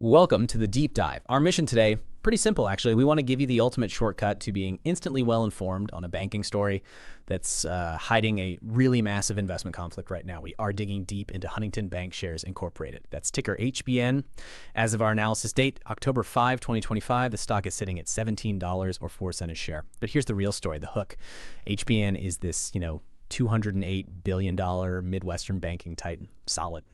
Welcome to the Deep Dive. Our mission today, pretty simple actually. We want to give you the ultimate shortcut to being instantly well-informed on a banking story that's hiding a really massive investment conflict right now. We are digging deep into Huntington Bank Shares Incorporated. That's ticker HBN. As of our analysis date, October 5, 2025, the stock is sitting at $17 or 4 cents a share. But here's the real story, the hook. HBN is this, $208 billion Midwestern banking titan. Solid.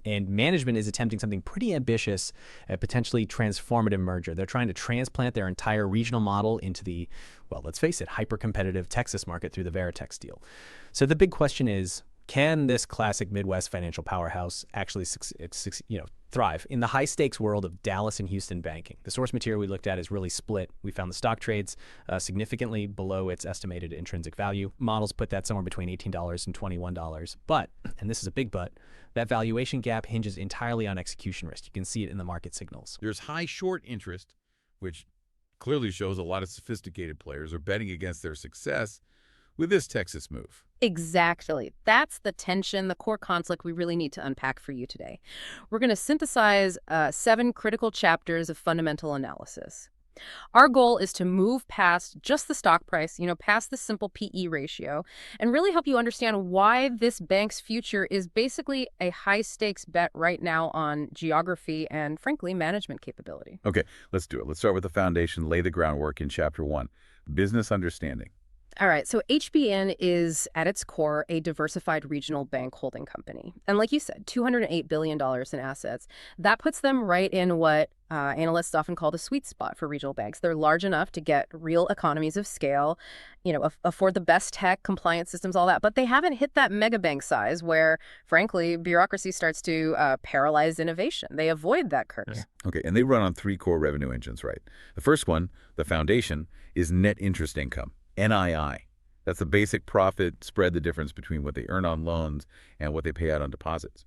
And management is attempting something pretty ambitious, a potentially transformative merger. They're trying to transplant their entire regional model into the, well, let's face it, hyper-competitive Texas market through the Veritex deal. So the big question is, can this classic Midwest financial powerhouse actually thrive in the high-stakes world of Dallas and Houston banking? The source material we looked at is really split. We found the stock trades significantly below its estimated intrinsic value. Models put that somewhere between $18 and $21. But, and this is a big but, that valuation gap hinges entirely on execution risk. You can see it in the market signals. There's high short interest, which clearly shows a lot of sophisticated players are betting against their success with this Texas move. Exactly. That's the tension, the core conflict we really need to unpack for you today. We're going to synthesize 7 critical chapters of fundamental analysis. Our goal is to move past just the stock price, past the simple PE ratio, and really help you understand why this bank's future is basically a high-stakes bet right now on geography and, frankly, management capability. Okay, let's do it. Let's start with the foundation, lay the groundwork in Chapter 1, business understanding. All right, so HBN is, at its core, a diversified regional bank holding company. And like you said, $208 billion in assets. That puts them right in what analysts often call the sweet spot for regional banks. They're large enough to get real economies of scale, afford the best tech, compliance systems, all that. But they haven't hit that mega bank size where, frankly, bureaucracy starts to paralyze innovation. They avoid that curse. Yeah. Okay, and they run on 3 core revenue engines, right? The first one, the foundation, is net interest income. NII. That's the basic profit spread, the difference between what they earn on loans and what they pay out on deposits.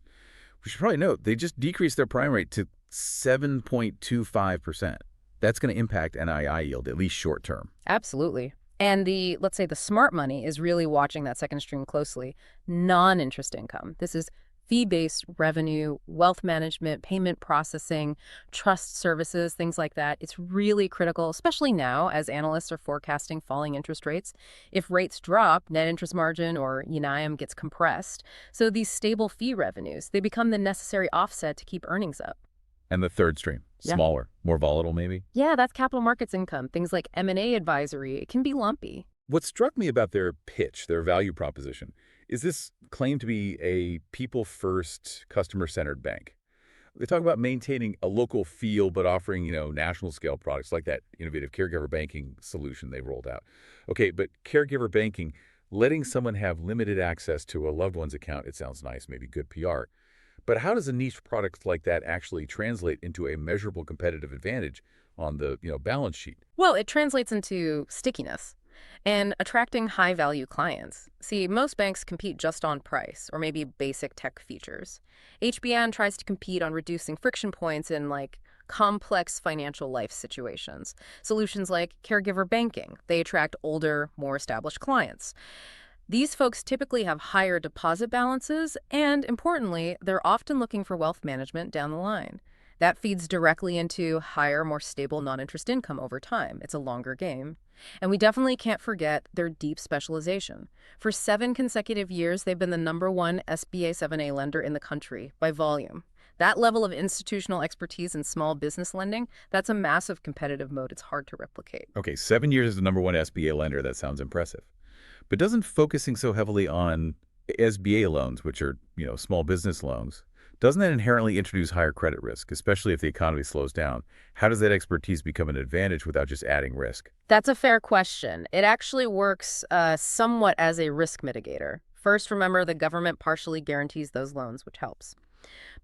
We should probably note they just decreased their prime rate to 7.25%. That's going to impact NII yield, at least short term. Absolutely. And let's say the smart money is really watching that second stream closely. Non-interest income. This is fee-based revenue, wealth management, payment processing, trust services, things like that. It's really critical, especially now as analysts are forecasting falling interest rates. If rates drop, net interest margin or NIM gets compressed. So these stable fee revenues, they become the necessary offset to keep earnings up. And the third stream, smaller, more volatile maybe? Yeah, that's capital markets income, things like M&A advisory. It can be lumpy. What struck me about their pitch, their value proposition, is this claim to be a people-first, customer-centered bank. They talk about maintaining a local feel but offering, national-scale products like that innovative caregiver banking solution they rolled out. Okay, but caregiver banking, letting someone have limited access to a loved one's account, it sounds nice, maybe good PR. But how does a niche product like that actually translate into a measurable competitive advantage on the, balance sheet? Well, it translates into stickiness and attracting high-value clients. See, most banks compete just on price or maybe basic tech features. HBAN tries to compete on reducing friction points in complex financial life situations. Solutions like caregiver banking, they attract older, more established clients. These folks typically have higher deposit balances and, importantly, they're often looking for wealth management down the line. That feeds directly into higher, more stable non-interest income over time. It's a longer game. And we definitely can't forget their deep specialization. For 7 consecutive years, they've been the #1 SBA 7A lender in the country by volume. That level of institutional expertise in small business lending, that's a massive competitive moat. It's hard to replicate. Okay, 7 years as the #1 SBA lender, that sounds impressive. But doesn't focusing so heavily on SBA loans, which are, small business loans, doesn't that inherently introduce higher credit risk, especially if the economy slows down? How does that expertise become an advantage without just adding risk? That's a fair question. It actually works somewhat as a risk mitigator. First, remember the government partially guarantees those loans, which helps.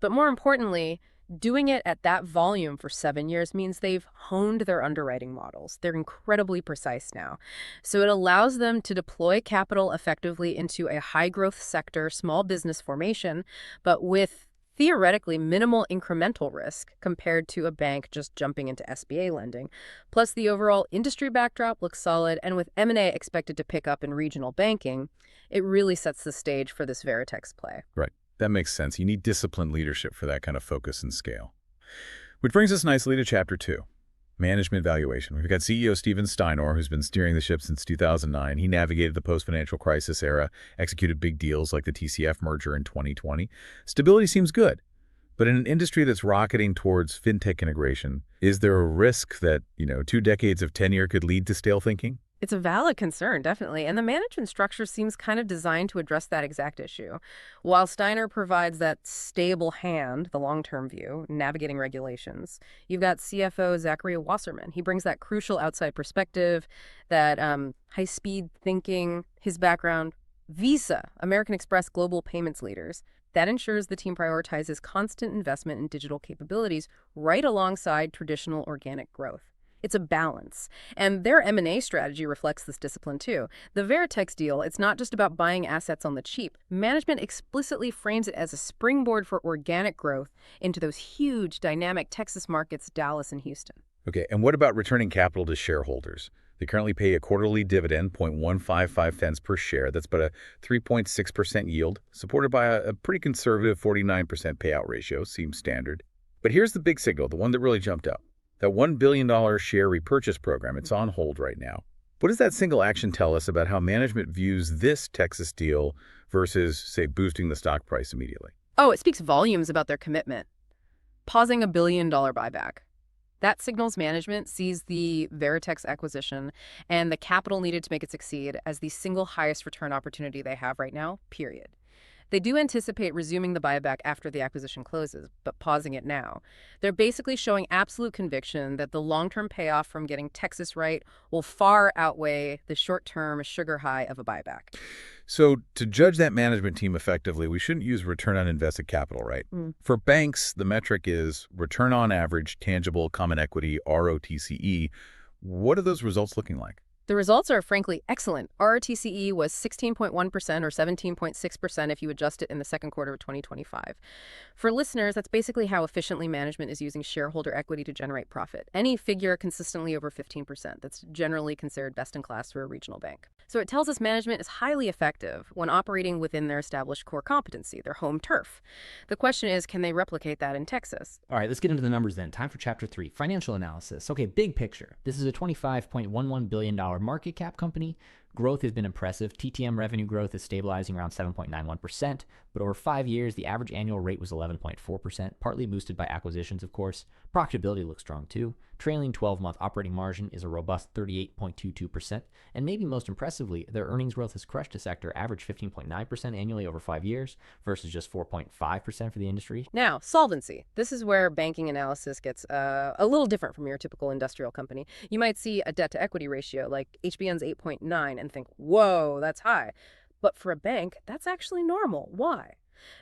But more importantly, doing it at that volume for 7 years means they've honed their underwriting models. They're incredibly precise now. So it allows them to deploy capital effectively into a high-growth sector, small business formation, but with theoretically minimal incremental risk compared to a bank just jumping into SBA lending. Plus, the overall industry backdrop looks solid, and with M&A expected to pick up in regional banking, it really sets the stage for this Veritex play. Right. That makes sense. You need disciplined leadership for that kind of focus and scale. Which brings us nicely to Chapter 2, Management Valuation. We've got CEO Steven Steinor, who's been steering the ship since 2009. He navigated the post-financial crisis era, executed big deals like the TCF merger in 2020. Stability seems good. But in an industry that's rocketing towards fintech integration, is there a risk that, 2 decades of tenure could lead to stale thinking? It's a valid concern, definitely, and the management structure seems kind of designed to address that exact issue. While Steiner provides that stable hand, the long-term view, navigating regulations, you've got CFO Zachary Wasserman. He brings that crucial outside perspective, that high-speed thinking, his background, Visa, American Express global payments leaders. That ensures the team prioritizes constant investment in digital capabilities right alongside traditional organic growth. It's a balance. And their M&A strategy reflects this discipline, too. The Veritex deal, it's not just about buying assets on the cheap. Management explicitly frames it as a springboard for organic growth into those huge, dynamic Texas markets, Dallas and Houston. Okay, and what about returning capital to shareholders? They currently pay a quarterly dividend, 0.155 cents per share. That's about a 3.6% yield, supported by a pretty conservative 49% payout ratio, seems standard. But here's the big signal, the one that really jumped up. That $1 billion share repurchase program, it's on hold right now. What does that single action tell us about how management views this Texas deal versus, say, boosting the stock price immediately? Oh, it speaks volumes about their commitment. Pausing $1 billion buyback. That signals management sees the Veritex acquisition and the capital needed to make it succeed as the single highest return opportunity they have right now, period. They do anticipate resuming the buyback after the acquisition closes, but pausing it now. They're basically showing absolute conviction that the long-term payoff from getting Texas right will far outweigh the short-term sugar high of a buyback. So to judge that management team effectively, we shouldn't use return on invested capital, right? For banks, the metric is return on average tangible common equity, ROTCE. What are those results looking like? The results are frankly excellent. ROTCE was 16.1% or 17.6% if you adjust it in the second quarter of 2025. For listeners, that's basically how efficiently management is using shareholder equity to generate profit. Any figure consistently over 15%. That's generally considered best in class for a regional bank. So it tells us management is highly effective when operating within their established core competency, their home turf. The question is, can they replicate that in Texas? All right, let's get into the numbers then. Time for Chapter 3, Financial Analysis. Okay, big picture. This is a $25.11 billion market cap company. Growth has been impressive. TTM revenue growth is stabilizing around 7.91%, but over 5 years, the average annual rate was 11.4%, partly boosted by acquisitions, of course. Profitability looks strong, too. Trailing 12-month operating margin is a robust 38.22%, and maybe most impressively, their earnings growth has crushed the sector, average 15.9% annually over 5 years versus just 4.5% for the industry. Now, solvency. This is where banking analysis gets a little different from your typical industrial company. You might see a debt-to-equity ratio like HBAN's 8.9 and think, whoa, that's high. But for a bank, that's actually normal. Why?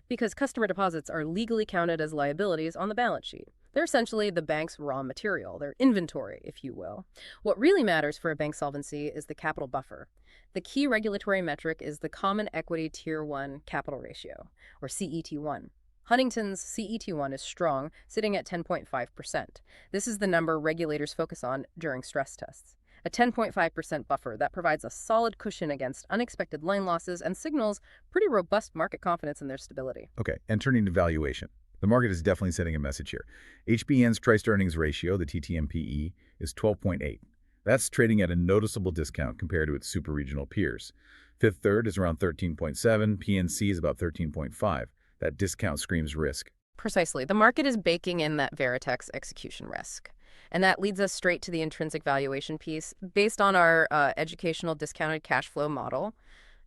Because customer deposits are legally counted as liabilities on the balance sheet. They're essentially the bank's raw material, their inventory, if you will. What really matters for a bank solvency is the capital buffer. The key regulatory metric is the Common Equity Tier 1 capital ratio, or CET1. Huntington's CET1 is strong, sitting at 10.5%. This is the number regulators focus on during stress tests. A 10.5% buffer that provides a solid cushion against unexpected line losses and signals pretty robust market confidence in their stability. Okay, and turning to valuation. The market is definitely sending a message here. HBAN's price-to-earnings ratio, the TTM/PE, is 12.8. That's trading at a noticeable discount compared to its super-regional peers. Fifth Third is around 13.7, PNC is about 13.5. That discount screams risk. Precisely. The market is baking in that Veritex execution risk. And that leads us straight to the intrinsic valuation piece. Based on our educational discounted cash flow model,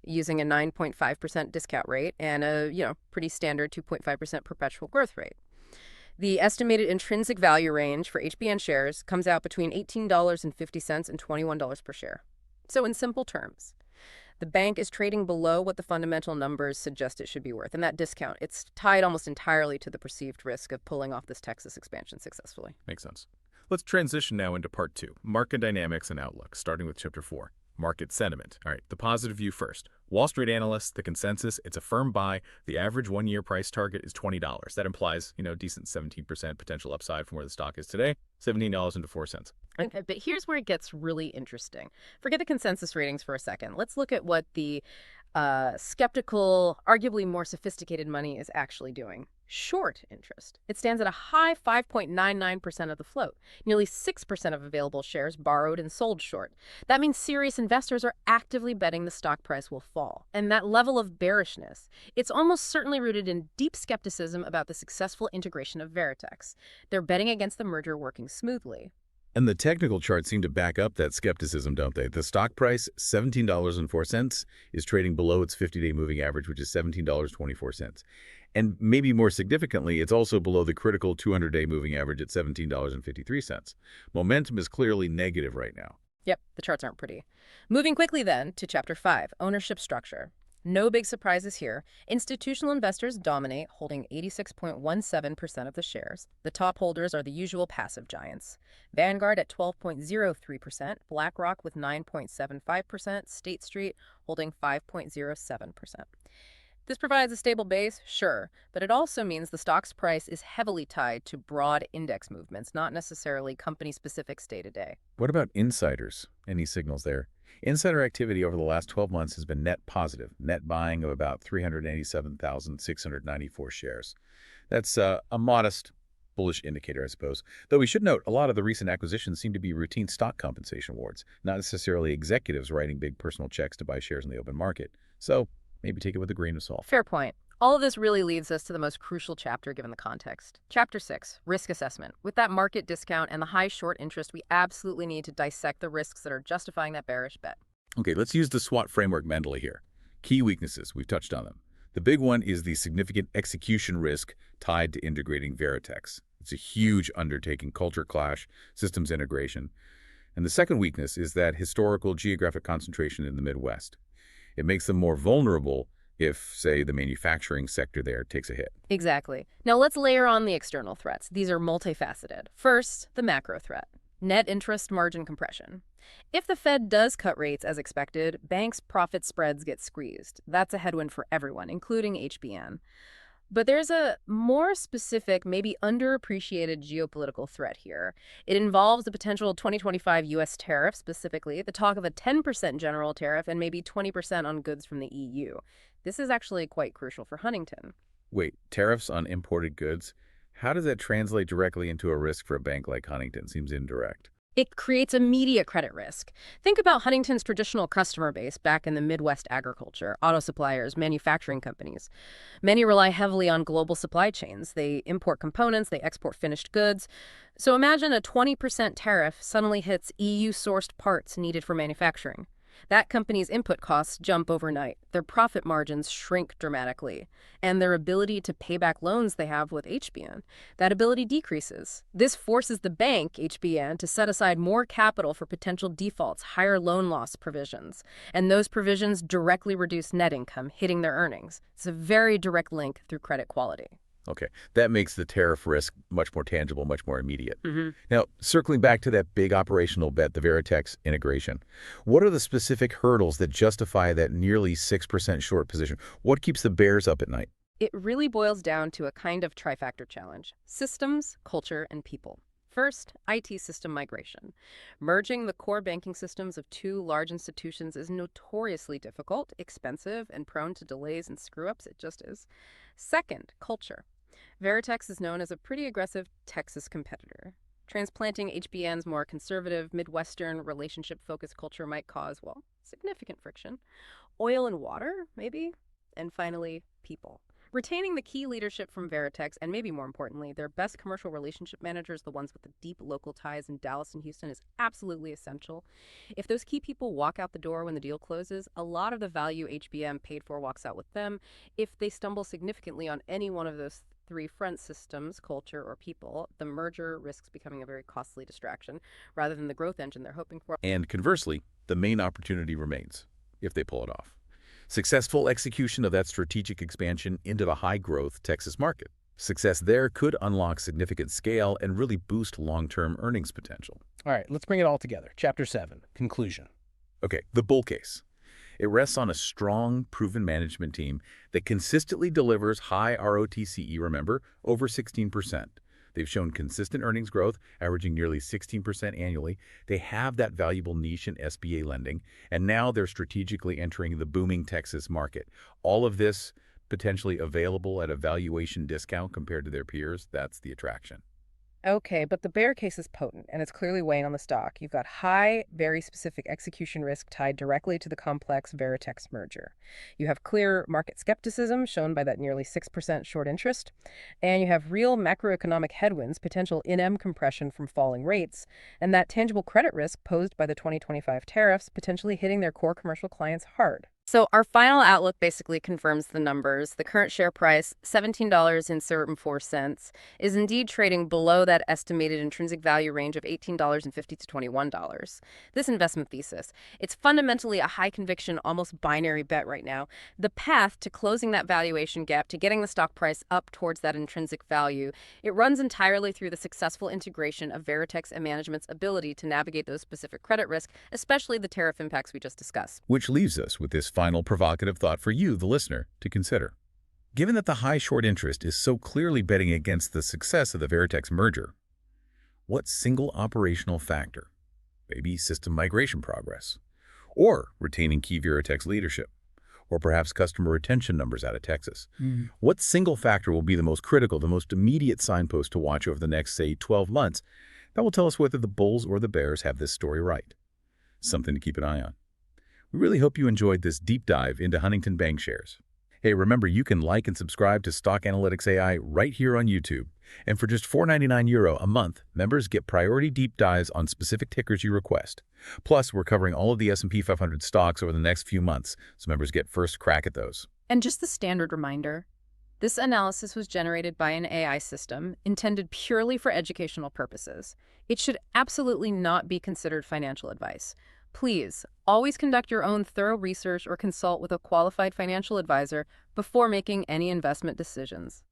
using a 9.5% discount rate and a pretty standard 2.5% perpetual growth rate. The estimated intrinsic value range for HBAN shares comes out between $18.50 and $21 per share. So in simple terms, the bank is trading below what the fundamental numbers suggest it should be worth. And that discount, it's tied almost entirely to the perceived risk of pulling off this Texas expansion successfully. Makes sense. Let's transition now into part 2, market dynamics and outlook, starting with Chapter 4, market sentiment. All right, the positive view first. Wall Street analysts, the consensus, it's a firm buy. The average one-year price target is $20. That implies, decent 17% potential upside from where the stock is today, $17.04. Okay, but here's where it gets really interesting. Forget the consensus ratings for a second. Let's look at what the skeptical, arguably more sophisticated money is actually doing. short interest. It stands at a high 5.99% of the float, nearly 6% of available shares borrowed and sold short. That means serious investors are actively betting the stock price will fall. And that level of bearishness, it's almost certainly rooted in deep skepticism about the successful integration of Veritex. They're betting against the merger working smoothly. And the technical charts seem to back up that skepticism, don't they? The stock price, $17.04, is trading below its 50-day moving average, which is $17.24. And maybe more significantly, it's also below the critical 200-day moving average at $17.53. Momentum is clearly negative right now. Yep, the charts aren't pretty. Moving quickly then to Chapter 5, ownership structure. No big surprises here. Institutional investors dominate, holding 86.17% of the shares. The top holders are the usual passive giants. Vanguard at 12.03%, BlackRock with 9.75%, State Street holding 5.07%. This provides a stable base, sure, but it also means the stock's price is heavily tied to broad index movements, not necessarily company-specific day-to-day. What about insiders? Any signals there? Insider activity over the last 12 months has been net positive, net buying of about 387,694 shares. That's a modest bullish indicator, I suppose. Though we should note, a lot of the recent acquisitions seem to be routine stock compensation awards, not necessarily executives writing big personal checks to buy shares in the open market. So maybe take it with a grain of salt. Fair point. All of this really leads us to the most crucial chapter given the context. Chapter 6, risk assessment. With that market discount and the high short interest, we absolutely need to dissect the risks that are justifying that bearish bet. Okay, let's use the SWOT framework mentally here. Key weaknesses, we've touched on them. The big one is the significant execution risk tied to integrating Veritex. It's a huge undertaking, culture clash, systems integration. And the second weakness is that historical geographic concentration in the Midwest. It makes them more vulnerable if, say, the manufacturing sector there takes a hit. Exactly. Now let's layer on the external threats. These are multifaceted. First, the macro threat. Net interest margin compression. If the Fed does cut rates as expected, banks' profit spreads get squeezed. That's a headwind for everyone, including HBAN. But there's a more specific, maybe underappreciated geopolitical threat here. It involves the potential 2025 U.S. tariff, specifically, the talk of a 10% general tariff and maybe 20% on goods from the EU. This is actually quite crucial for Huntington. Wait, tariffs on imported goods? How does that translate directly into a risk for a bank like Huntington? Seems indirect. It creates immediate credit risk. Think about Huntington's traditional customer base back in the Midwest agriculture, auto suppliers, manufacturing companies. Many rely heavily on global supply chains. They import components, they export finished goods. So imagine a 20% tariff suddenly hits EU-sourced parts needed for manufacturing. That company's input costs jump overnight, their profit margins shrink dramatically, and their ability to pay back loans they have with HBAN, that ability decreases. This forces the bank, HBAN, to set aside more capital for potential defaults, higher loan loss provisions, and those provisions directly reduce net income, hitting their earnings. It's a very direct link through credit quality. Okay, that makes the tariff risk much more tangible, much more immediate. Now, circling back to that big operational bet, the Veritex integration, what are the specific hurdles that justify that nearly 6% short position? What keeps the bears up at night? It really boils down to a kind of trifactor challenge: systems, culture, and people. First, IT system migration. Merging the core banking systems of two large institutions is notoriously difficult, expensive, and prone to delays and screw-ups. It just is. Second, culture. Veritex is known as a pretty aggressive Texas competitor. Transplanting HBAN's more conservative, Midwestern, relationship-focused culture might cause, well, significant friction. Oil and water, maybe? And finally, people. Retaining the key leadership from Veritex, and maybe more importantly, their best commercial relationship managers, the ones with the deep local ties in Dallas and Houston, is absolutely essential. If those key people walk out the door when the deal closes, a lot of the value HBM paid for walks out with them. If they stumble significantly on any one of those three front systems, culture or people, the merger risks becoming a very costly distraction rather than the growth engine they're hoping for. And conversely, the main opportunity remains, if they pull it off. Successful execution of that strategic expansion into the high-growth Texas market. Success there could unlock significant scale and really boost long-term earnings potential. All right, let's bring it all together. Chapter 7, conclusion. Okay, the bull case. It rests on a strong, proven management team that consistently delivers high ROTCE, remember, over 16%. They've shown consistent earnings growth, averaging nearly 16% annually. They have that valuable niche in SBA lending, and now they're strategically entering the booming Texas market. All of this potentially available at a valuation discount compared to their peers. That's the attraction. Okay, but the bear case is potent, and it's clearly weighing on the stock. You've got high, very specific execution risk tied directly to the complex Veritex merger. You have clear market skepticism shown by that nearly 6% short interest, and you have real macroeconomic headwinds, potential in-M compression from falling rates, and that tangible credit risk posed by the 2025 tariffs potentially hitting their core commercial clients hard. So our final outlook basically confirms the numbers. The current share price, $17.04, is indeed trading below that estimated intrinsic value range of $18.50 to $21. This investment thesis, it's fundamentally a high conviction, almost binary bet right now. The path to closing that valuation gap, to getting the stock price up towards that intrinsic value, it runs entirely through the successful integration of Veritex and management's ability to navigate those specific credit risks, especially the tariff impacts we just discussed. Which leaves us with this final provocative thought for you, the listener, to consider. Given that the high short interest is so clearly betting against the success of the Veritex merger, what single operational factor, maybe system migration progress, or retaining key Veritex leadership, or perhaps customer retention numbers out of Texas, what single factor will be the most critical, the most immediate signpost to watch over the next, say, 12 months that will tell us whether the bulls or the bears have this story right? Something to keep an eye on. We really hope you enjoyed this deep dive into Huntington Bank shares. Hey, remember, you can like and subscribe to Stock Analytics AI right here on YouTube. And for just €4.99 a month, members get priority deep dives on specific tickers you request. Plus, we're covering all of the S&P 500 stocks over the next few months, so members get first crack at those. And just the standard reminder, this analysis was generated by an AI system intended purely for educational purposes. It should absolutely not be considered financial advice. Please, always conduct your own thorough research or consult with a qualified financial advisor before making any investment decisions.